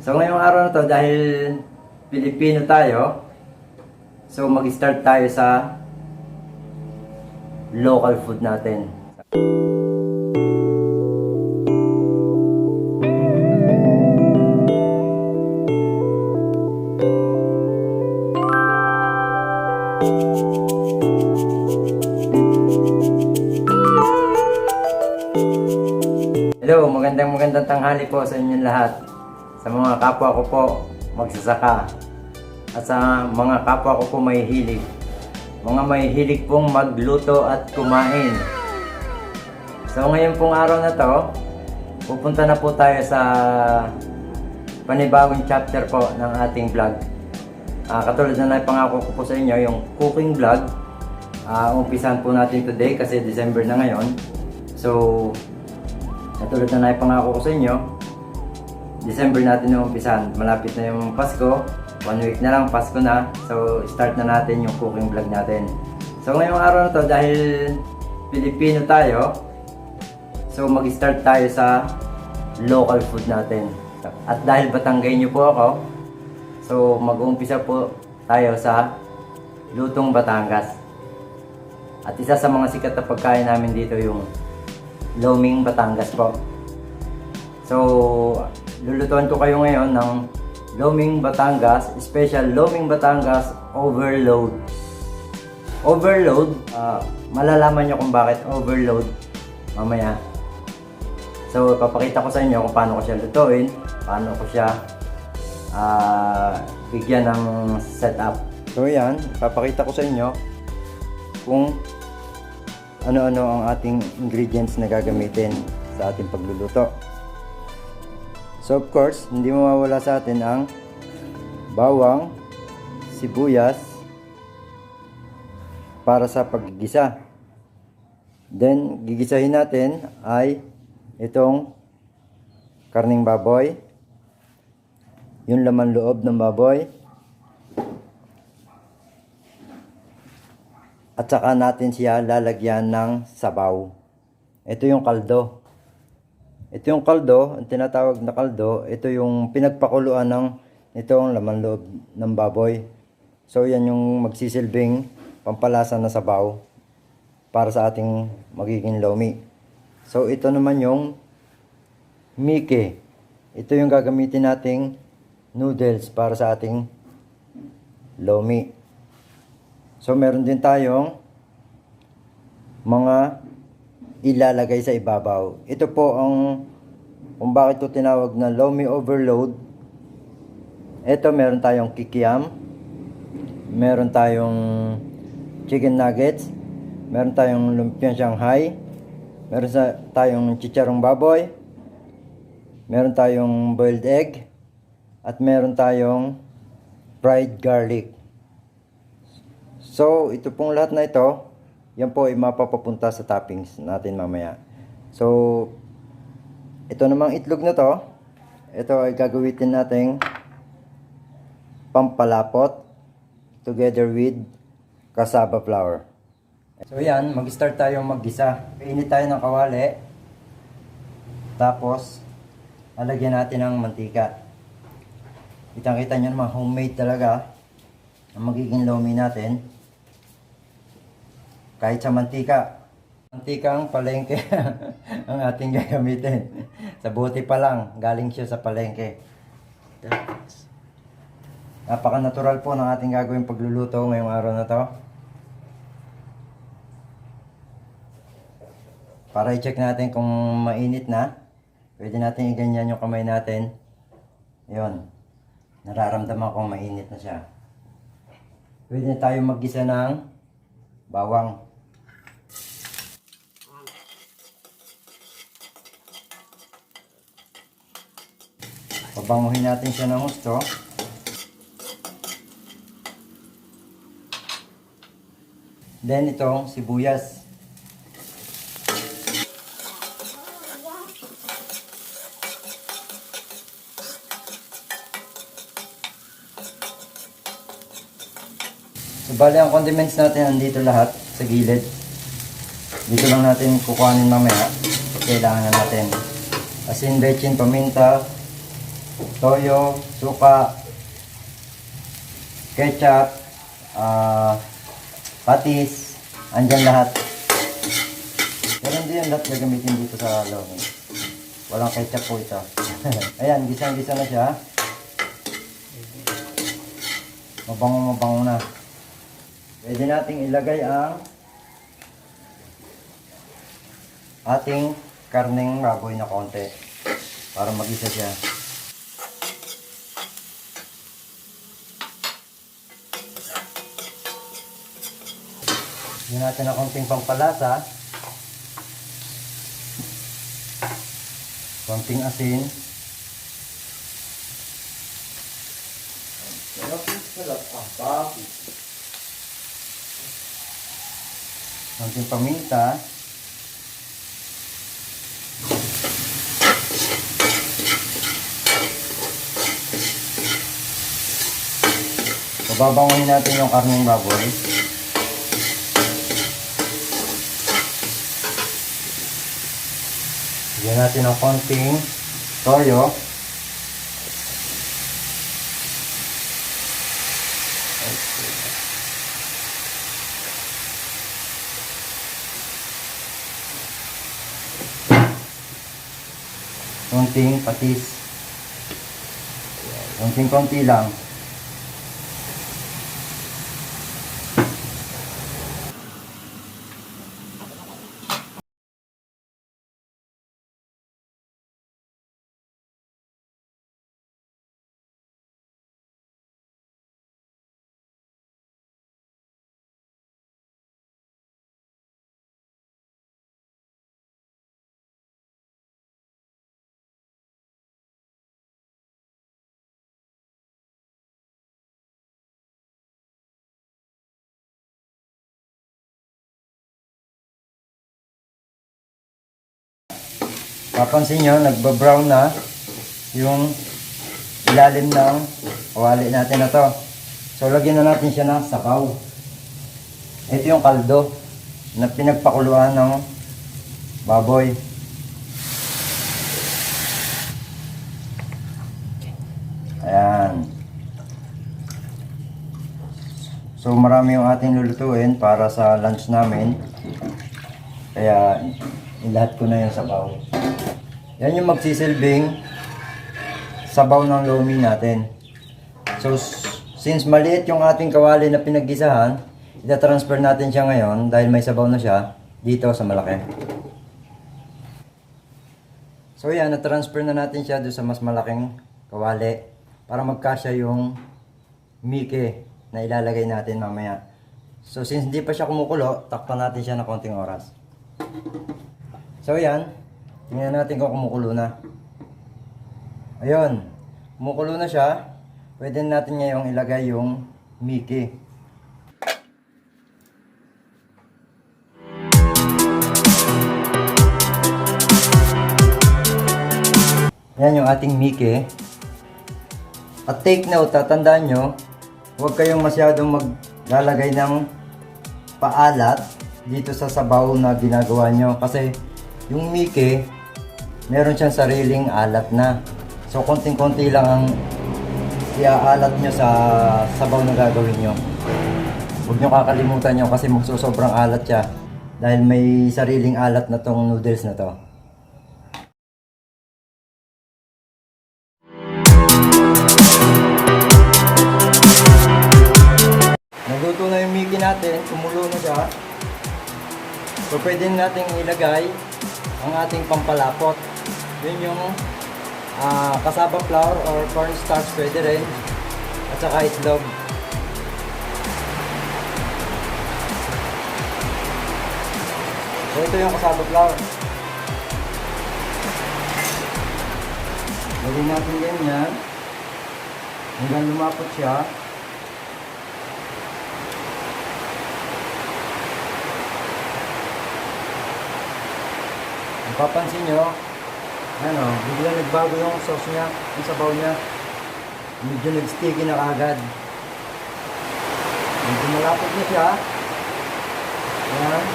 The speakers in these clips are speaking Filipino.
So ngayong araw na to, dahil Pilipino tayo, so mag-start tayo sa local food natin. Hello, magandang tanghali po sa inyong lahat. Sa mga kapwa ko po magsasaka at sa mga kapwa ko po may hilig. Mga may hilig pong magluto at kumain. So ngayon pong araw na to, pupunta na po tayo sa panibagong chapter po ng ating vlog. Katulad na naipangako ko po sa inyo, yung cooking vlog. Umpisan po natin today kasi December na ngayon. So katulad na naipangako ko sa inyo, December natin na umpisan. Malapit na yung Pasko. 1 week na lang, Pasko na. So start na natin yung cooking vlog natin. So ngayong araw na to, dahil Pilipino tayo, so mag-start tayo sa local food natin. At dahil Batanggenyo po ako, so mag-uumpisa po tayo sa lutong Batangas. At isa sa mga sikat na pagkain namin dito yung Loming Batangas po. So lulutuan ko kayo ngayon ng Loming Batangas, special Loming Batangas overload. Overload, malalaman nyo kung bakit overload mamaya. So papakita ko sa inyo kung paano ko siya lutuin, paano ko siya bigyan ng setup. So yan, papakita ko sa inyo kung ano-ano ang ating ingredients na gagamitin sa ating pagluluto. So of course, hindi mawawala sa atin ang bawang, sibuyas para sa paggigisa. Then gigisahin natin ay itong karning baboy, yung laman loob ng baboy, at saka natin siya lalagyan ng sabaw. Ito yung kaldo. Ito yung kaldo, ang tinatawag na kaldo, ito yung pinagpakuluan ng itong laman loob ng baboy. So yan yung magsisilbing pampalasa na sabaw para sa ating magiging lomi. So ito naman yung mike. Ito yung gagamitin nating noodles para sa ating lomi. So meron din tayong mga ilalagay sa ibabaw. Ito po ang kung bakit ito tinawag na Lomi overload. Ito meron tayong kikiam, meron tayong chicken nuggets, meron tayong lumpiang Shanghai, meron tayong chicharong baboy, meron tayong boiled egg, at meron tayong fried garlic. So, ito pong lahat na ito, yan po ay mapapapunta sa toppings natin mamaya. So, ito namang itlog na to, ito ay gagamitin nating pampalapot together with cassava flour. So, yan, mag-start tayong maggisa. Painit tayo ng kawali. Tapos, lalagyan natin ng mantika. Kitang-kita nyo naman, homemade talaga ang magiging lomi natin. Kahit sa mantikang palengke ang ating gagamitin. Sa bote pa lang, galing siya sa palengke. Napaka-natural po ng ating gagawin pagluluto ngayong araw na to. Para i-check natin kung mainit na, pwede natin i-ganyan yung kamay natin. Yun, nararamdaman kong mainit na siya. Pwede na tayo maggisa ng bawang. Pabanguhin natin siya ng husto. Then itong sibuyas. So bali ang condiments natin andito lahat sa gilid. Dito lang natin kukuhanin mamaya. Kailangan na natin asin, bechin, paminta, toyo, suka, ketchup, patis, andyan lahat. Pero hindi yan lahat gagamitin dito sa lomi. Walang ketchup po ito. Ayan, gisang-gisa na siya. Mabango na. Pwede nating ilagay ang ating karneng baboy na konti para mag-isa siya. Lagyan natin ng konting pampalasa, konting asin, konting paminta, babangunin natin yung karneng baboy. Lagyan natin ng konting toyo. Konting patis. Konting-konti lang. Papansin nyo, nagbabrown na yung ilalim ng kawali natin na to. So, lagyan na natin siya ng sabaw. Ito yung kaldo na pinagpakuluan ng baboy. Ayan. So, marami yung ating lulutuin para sa lunch namin. Kaya, ilahat ko na yung sabaw. Yan yung magsisilbing sabaw ng lomi natin. So, since maliit yung ating kawali na pinaggisahan, ita-transfer natin siya ngayon dahil may sabaw na siya dito sa malaki. So, yan, na-transfer na natin siya doon sa mas malaking kawali para magkasya yung mike na ilalagay natin mamaya. So, since hindi pa siya kumukulo, takpan natin siya ng konting oras. So, yan. Tingnan natin kung kumukulo na. Ayun. Kumukulo na siya. Pwede natin ngayong ilagay yung miki. Yan yung ating miki. At take note, tatandaan nyo, huwag kayong masyadong maglalagay ng paalat dito sa sabaw na ginagawa nyo. Kasi yung miki, meron siyang sariling alat na. So, konting-konti lang ang iaalat nyo sa sabaw na gagawin nyo. Huwag nyo kakalimutan nyo kasi magsusobrang alat siya. Dahil may sariling alat na tong noodles na to. Nagluto na yung miki natin. Kumulo na siya. So, pwede natin ilagay ang ating pampalapot. Yun yung cassava flour or cornstarch, pwede rin. At saka itlog. So, ito yung cassava flour. Lagyan natin ganyan. Hanggang lumapot siya. Papansin nyo, ano, bigla nagbago yung sauce niya, yung sabaw niya. Medyo nag-sticky na agad. Medyo malapot na siya. Ayan.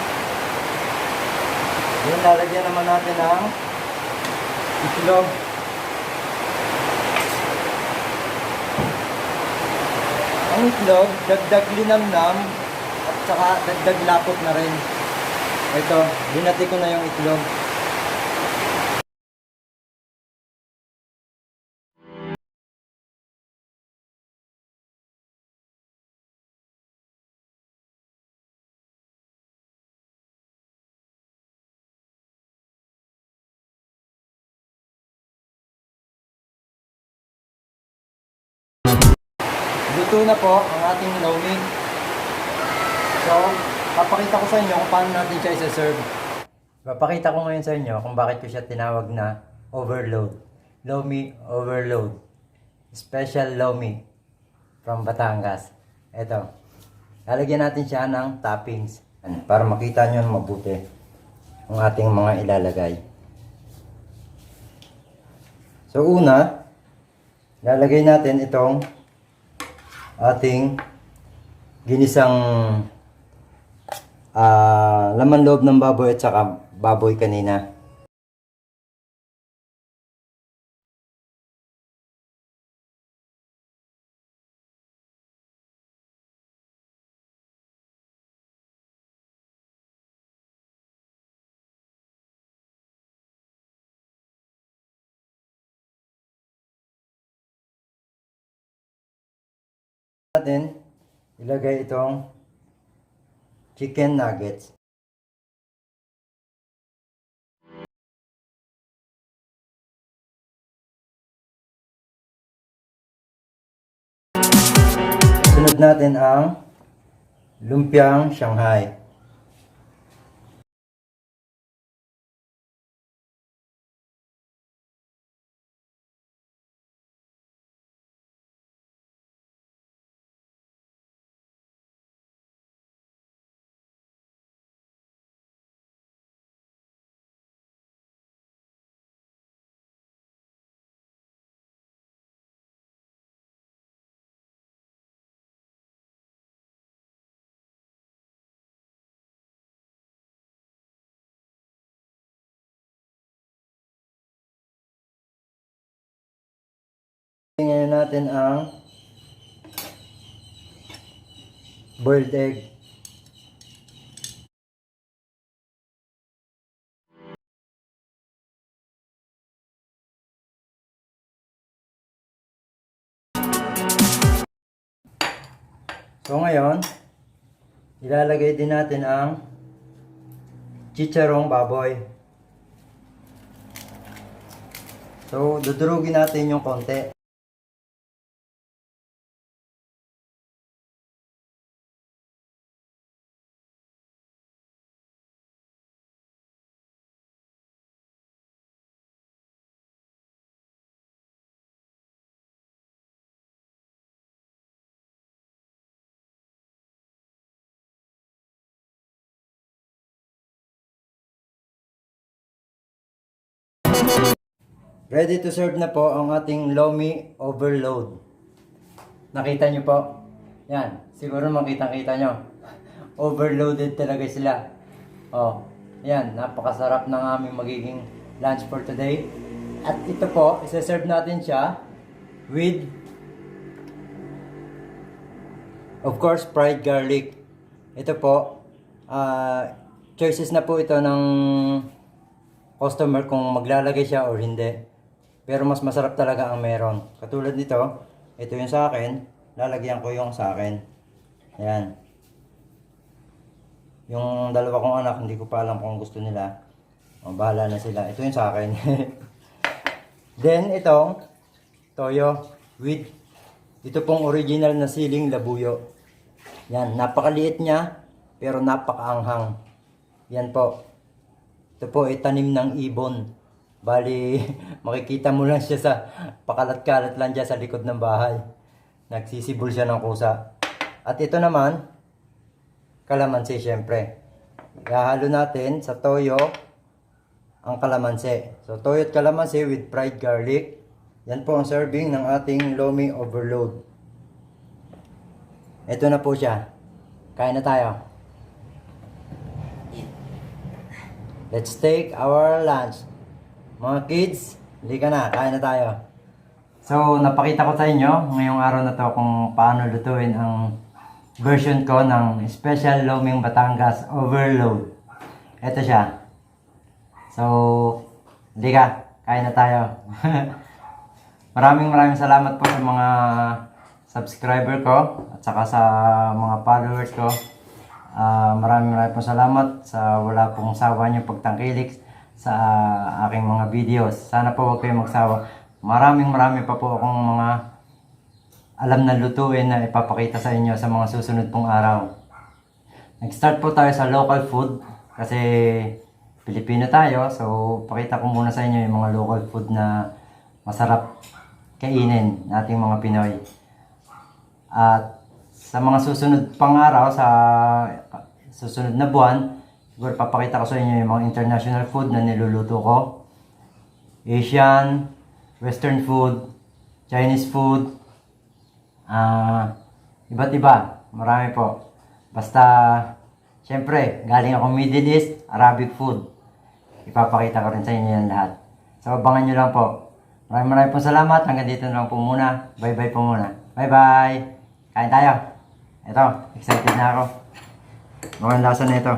Ayan, lalagyan naman natin ng itlog. Ang itlog, dagdag linamnam at saka dagdag lapot na rin. Ito, binati ko na yung itlog. Luto na po ang ating lomi. So, papakita ko sa inyo kung paano natin siya isa-serve. Papakita ko ngayon sa inyo kung bakit ko siya tinawag na overload. Lomi overload. Special lomi from Batangas. Ito. Lalagyan natin siya ng toppings para makita nyo mabuti ang ating mga ilalagay. So, una, lalagay natin itong ating ginisang laman loob ng baboy at saka baboy kanina. Natin ilagay itong chicken nuggets. Sunod natin ang lumpiang Shanghai. Ngayon natin ang boiled egg. So ngayon, ilalagay din natin ang chicharong baboy. So dudurugin natin yung konti. Ready to serve na po ang ating lomi overload. Nakita nyo po? Yan, siguro makita-kita nyo. Overloaded talaga sila. Oh, yan, napakasarap ng aming magiging lunch for today. At ito po, isa-serve natin siya with, of course, fried garlic. Ito po, choices na po ito ng customer kung maglalagay siya or hindi. Pero mas masarap talaga ang meron. Katulad nito, ito yung sa akin, lalagyan ko yung sa akin. Ayan. Yung dalawa kong anak, hindi ko pa alam kung gusto nila. O, bahala na sila. Ito yung sa akin. Then, itong toyo with ito pong original na siling labuyo. Yan, napakaliit niya, pero napakaanghang. Yan po. Ito po ay tanim ng ibon. Bali, makikita mo lang siya sa pakalat-kalat lang dyan sa likod ng bahay. Nagsisibol siya ng kusa. At ito naman, kalamansi syempre. Ihahalo natin sa toyo ang kalamansi. So, toyo at kalamansi with fried garlic. Yan po ang serving ng ating lomi overload. Ito na po siya. Kain na tayo. Let's take our lunch. Mga kids, halika na, kain na tayo. So, napakita ko sa inyo ngayong araw na to kung paano lutuin ang version ko ng Special Loming Batangas Overload. Ito siya. So, hindi ka, kain na tayo. Maraming salamat po sa mga subscriber ko at saka sa mga followers ko. Maraming po salamat sa wala pong sawa niyo pagtangkilik sa aking mga videos. Sana po huwag kayong magsawa. Marami pa po akong mga alam na lutuin na ipapakita sa inyo sa mga susunod pong araw. Nag-start po tayo sa local food kasi Pilipino tayo. So, pakita ko muna sa inyo yung mga local food na masarap kainin nating mga Pinoy. At sa mga susunod pang araw, sa susunod na buwan, siguro papakita ko sa inyo yung mga international food na niluluto ko. Asian, Western food, Chinese food, iba't iba, marami po. Basta, syempre, galing ako Middle East, Arabic food. Ipapakita ko rin sa inyo yan lahat. So, abangan nyo lang po. Maraming po salamat. Hanggang dito na lang po muna. Bye-bye po muna. Bye-bye. Kain tayo. Ito, excited na ako. Mukhang lasa na ito.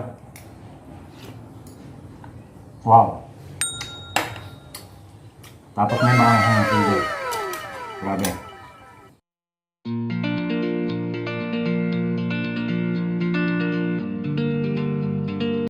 Wow. Tapos may maanghang na sili. Grabe.